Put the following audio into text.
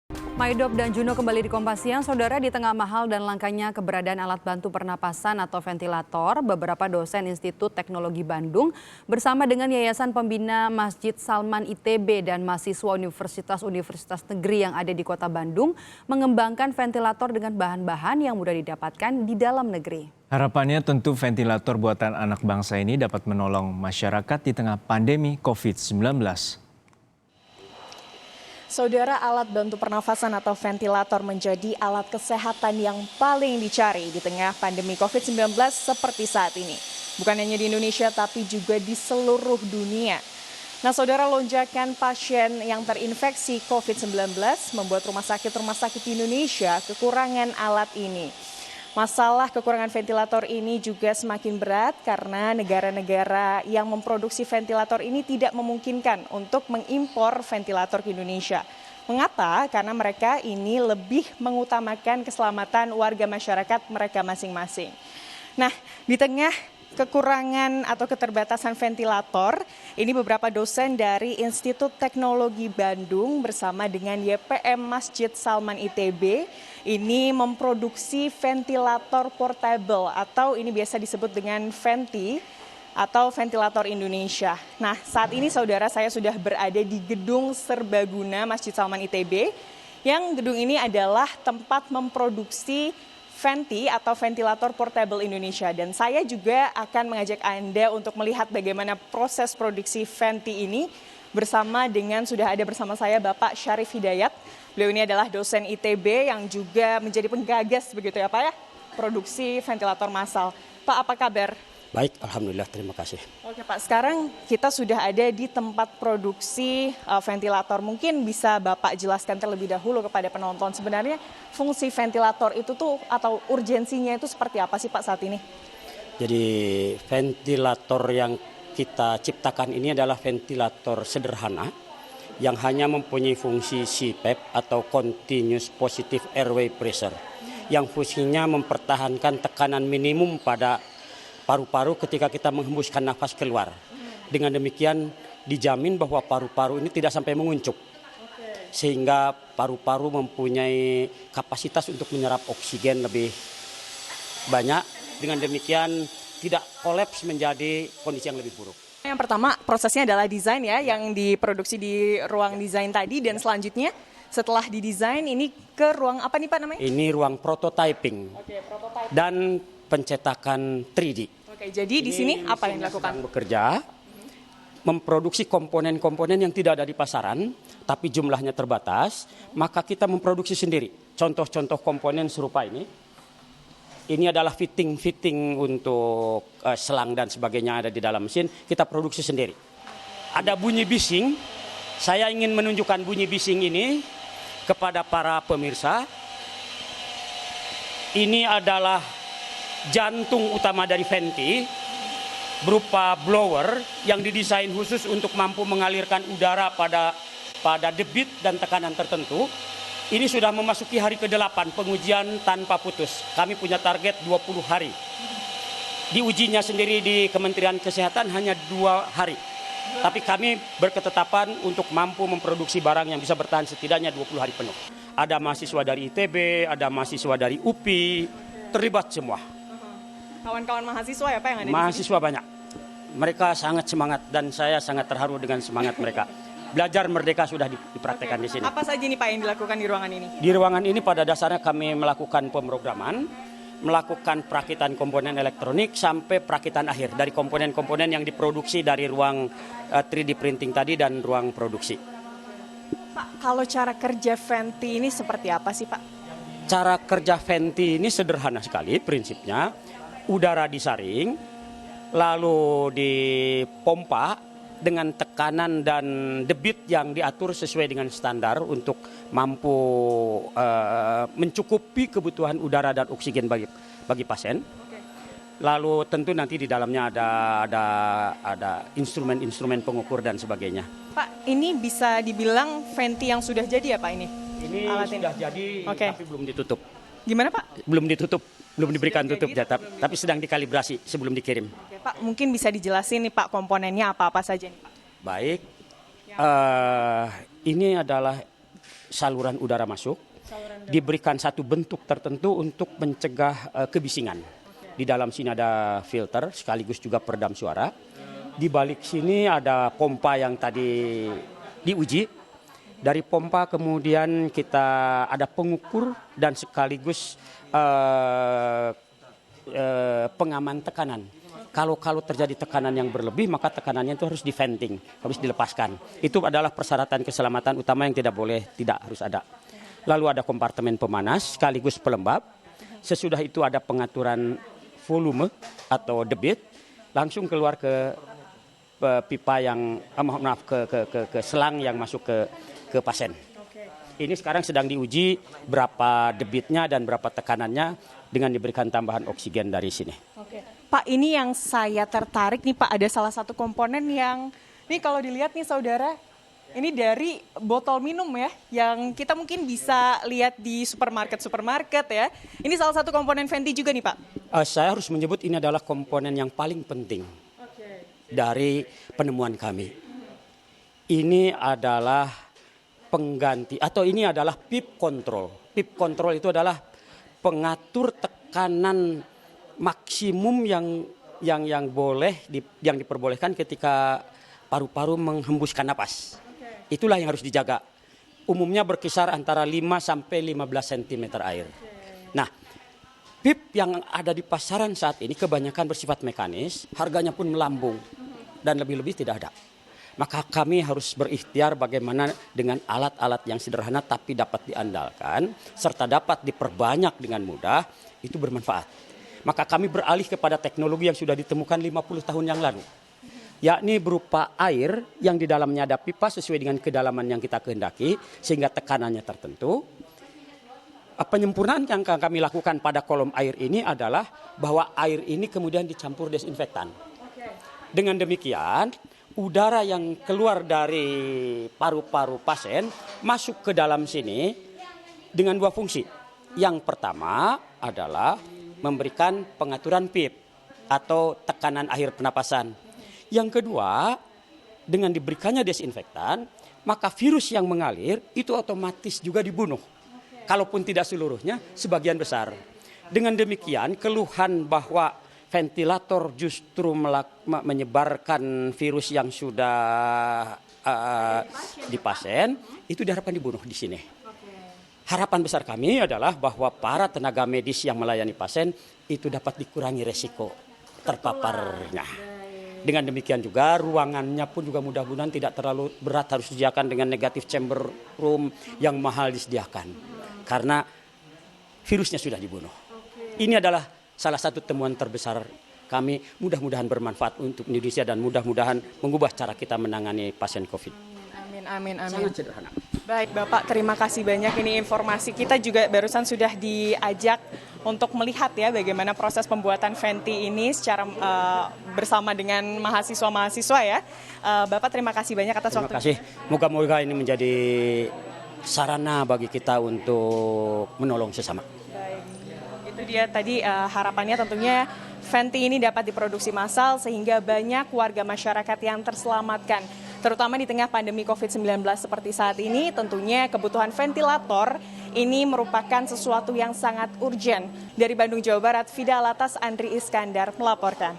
Maidop dan Juno kembali di Kompas Siang. Saudara, di tengah mahal dan langkanya keberadaan alat bantu pernapasan atau ventilator, beberapa dosen Institut Teknologi Bandung bersama dengan Yayasan Pembina Masjid Salman ITB dan mahasiswa universitas-universitas negeri yang ada di Kota Bandung mengembangkan ventilator dengan bahan-bahan yang mudah didapatkan di dalam negeri. Harapannya tentu ventilator buatan anak bangsa ini dapat menolong masyarakat di tengah pandemi COVID-19. Saudara, alat bantu pernafasan atau ventilator menjadi alat kesehatan yang paling dicari di tengah pandemi COVID-19 seperti saat ini. Bukan hanya di Indonesia, tapi juga di seluruh dunia. Nah, saudara, lonjakan pasien yang terinfeksi COVID-19 membuat rumah sakit di Indonesia kekurangan alat ini. Masalah kekurangan ventilator ini juga semakin berat karena negara-negara yang memproduksi ventilator ini tidak memungkinkan untuk mengimpor ventilator ke Indonesia. Mengapa? Karena mereka ini lebih mengutamakan keselamatan warga masyarakat mereka masing-masing. Nah, di tengah kekurangan atau keterbatasan ventilator, ini beberapa dosen dari Institut Teknologi Bandung bersama dengan YPM Masjid Salman ITB ini memproduksi ventilator portable atau ini biasa disebut dengan Venti atau ventilator Indonesia. Nah, saat ini saudara, saya sudah berada di Gedung Serbaguna Masjid Salman ITB, yang gedung ini adalah tempat memproduksi Venti atau ventilator portable Indonesia, dan saya juga akan mengajak Anda untuk melihat bagaimana proses produksi Venti ini sudah ada bersama saya Bapak Syarif Hidayat. Beliau ini adalah dosen ITB yang juga menjadi penggagas begitu ya Pak ya, produksi ventilator massal. Pak, apa kabar? Baik, alhamdulillah, terima kasih. Oke Pak, sekarang kita sudah ada di tempat produksi ventilator. Mungkin bisa Bapak jelaskan terlebih dahulu kepada penonton sebenarnya fungsi ventilator itu tuh atau urgensinya itu seperti apa sih Pak saat ini? Jadi ventilator yang kita ciptakan ini adalah ventilator sederhana yang hanya mempunyai fungsi CPAP atau Continuous Positive Airway Pressure, yang fungsinya mempertahankan tekanan minimum pada paru-paru ketika kita menghembuskan nafas keluar. Dengan demikian dijamin bahwa paru-paru ini tidak sampai menguncup, sehingga paru-paru mempunyai kapasitas untuk menyerap oksigen lebih banyak. Dengan demikian tidak kolaps menjadi kondisi yang lebih buruk. Yang pertama prosesnya adalah desain ya, yang diproduksi di ruang desain tadi, dan selanjutnya setelah didesain ini ke ruang apa nih Pak namanya? Ini ruang prototyping. Dan pencetakan 3D. Oke, jadi di sini apa yang dilakukan? Bekerja, memproduksi komponen-komponen yang tidak ada di pasaran, tapi jumlahnya terbatas, maka kita memproduksi sendiri. Contoh-contoh komponen serupa ini. Ini adalah fitting untuk selang dan sebagainya ada di dalam mesin, kita produksi sendiri. Ada bunyi bising, saya ingin menunjukkan bunyi bising ini kepada para pemirsa. Ini adalah jantung utama dari Venti, berupa blower yang didesain khusus untuk mampu mengalirkan udara pada debit dan tekanan tertentu. Ini sudah memasuki hari ke-8 pengujian tanpa putus. Kami punya target 20 hari. Diujinya sendiri di Kementerian Kesehatan hanya 2 hari. Tapi kami berketetapan untuk mampu memproduksi barang yang bisa bertahan setidaknya 20 hari penuh. Ada mahasiswa dari ITB, ada mahasiswa dari UPI, terlibat semua. Kawan-kawan mahasiswa ya Pak yang ada di sini? Mahasiswa banyak. Mereka sangat semangat dan saya sangat terharu dengan semangat mereka. Belajar merdeka sudah dipraktekkan di sini. Apa saja nih Pak yang dilakukan di ruangan ini? Di ruangan ini pada dasarnya kami melakukan pemrograman, melakukan perakitan komponen elektronik sampai perakitan akhir dari komponen-komponen yang diproduksi dari ruang 3D printing tadi dan ruang produksi. Pak, kalau cara kerja Venti ini seperti apa sih Pak? Cara kerja Venti ini sederhana sekali prinsipnya. Udara disaring, lalu dipompa dengan tekanan dan debit yang diatur sesuai dengan standar untuk mampu mencukupi kebutuhan udara dan oksigen bagi pasien. Lalu tentu nanti di dalamnya ada instrumen-instrumen pengukur dan sebagainya. Pak, ini bisa dibilang Venti yang sudah jadi ya Pak ini? Ini sudah jadi, tapi belum ditutup. Gimana Pak? Belum ditutup, belum diberikan tutup tapi sedang dikalibrasi sebelum dikirim. Oke, Pak, mungkin bisa dijelasin nih Pak komponennya apa-apa saja nih Pak? Baik, ini adalah saluran udara masuk, diberikan satu bentuk tertentu untuk mencegah kebisingan. Di dalam sini ada filter sekaligus juga peredam suara. Di balik sini ada pompa yang tadi diuji. Dari pompa kemudian kita ada pengukur dan sekaligus pengaman tekanan. Kalau terjadi tekanan yang berlebih, maka tekanannya itu harus di-venting, harus dilepaskan. Itu adalah persyaratan keselamatan utama yang tidak harus ada. Lalu ada kompartemen pemanas sekaligus pelembab. Sesudah itu ada pengaturan volume atau debit, langsung keluar ke pipa yang ke selang yang masuk ke pasien. Ini sekarang sedang diuji berapa debitnya dan berapa tekanannya dengan diberikan tambahan oksigen dari sini. Pak, ini yang saya tertarik nih Pak, ada salah satu komponen yang, nih kalau dilihat nih saudara, ini dari botol minum ya, yang kita mungkin bisa lihat di supermarket ya. Ini salah satu komponen venti juga nih Pak. Saya harus menyebut ini adalah komponen yang paling penting dari penemuan kami. Ini adalah pengganti atau ini adalah PIP control. PIP control itu adalah pengatur tekanan maksimum yang diperbolehkan ketika paru-paru menghembuskan napas. Itulah yang harus dijaga. Umumnya berkisar antara 5 sampai 15 cm air. Nah, PIP yang ada di pasaran saat ini kebanyakan bersifat mekanis, harganya pun melambung dan lebih-lebih tidak ada. Maka kami harus berikhtiar bagaimana dengan alat-alat yang sederhana tapi dapat diandalkan serta dapat diperbanyak dengan mudah, itu bermanfaat. Maka kami beralih kepada teknologi yang sudah ditemukan 50 tahun yang lalu. Yakni berupa air yang di dalamnya ada pipa sesuai dengan kedalaman yang kita kehendaki sehingga tekanannya tertentu. Penyempurnaan yang kami lakukan pada kolom air ini adalah bahwa air ini kemudian dicampur desinfektan. Dengan demikian, udara yang keluar dari paru-paru pasien masuk ke dalam sini dengan dua fungsi. Yang pertama adalah memberikan pengaturan PIP atau tekanan akhir pernapasan. Yang kedua, dengan diberikannya desinfektan, maka virus yang mengalir itu otomatis juga dibunuh. Kalaupun tidak seluruhnya, sebagian besar. Dengan demikian, keluhan bahwa ventilator justru menyebarkan virus yang sudah di pasien, itu diharapkan dibunuh di sini. Harapan besar kami adalah bahwa para tenaga medis yang melayani pasien itu dapat dikurangi resiko terpaparnya. Dengan demikian juga ruangannya pun juga mudah-mudahan tidak terlalu berat harus disediakan dengan negatif chamber room yang mahal disediakan. Karena virusnya sudah dibunuh. Ini adalah salah satu temuan terbesar kami, mudah-mudahan bermanfaat untuk Indonesia dan mudah-mudahan mengubah cara kita menangani pasien COVID. Amin. Sangat sederhana. Baik Bapak, terima kasih banyak. Ini informasi kita juga barusan sudah diajak untuk melihat ya bagaimana proses pembuatan venti ini secara bersama dengan mahasiswa-mahasiswa ya. Bapak terima kasih banyak atas waktu. Terima kasih. Moga-moga ini menjadi sarana bagi kita untuk menolong sesama. Baik. Itu dia tadi harapannya tentunya venti ini dapat diproduksi massal sehingga banyak warga masyarakat yang terselamatkan. Terutama di tengah pandemi COVID-19 seperti saat ini, tentunya kebutuhan ventilator ini merupakan sesuatu yang sangat urgent. Dari Bandung, Jawa Barat, Fida Alatas, Andri Iskandar melaporkan.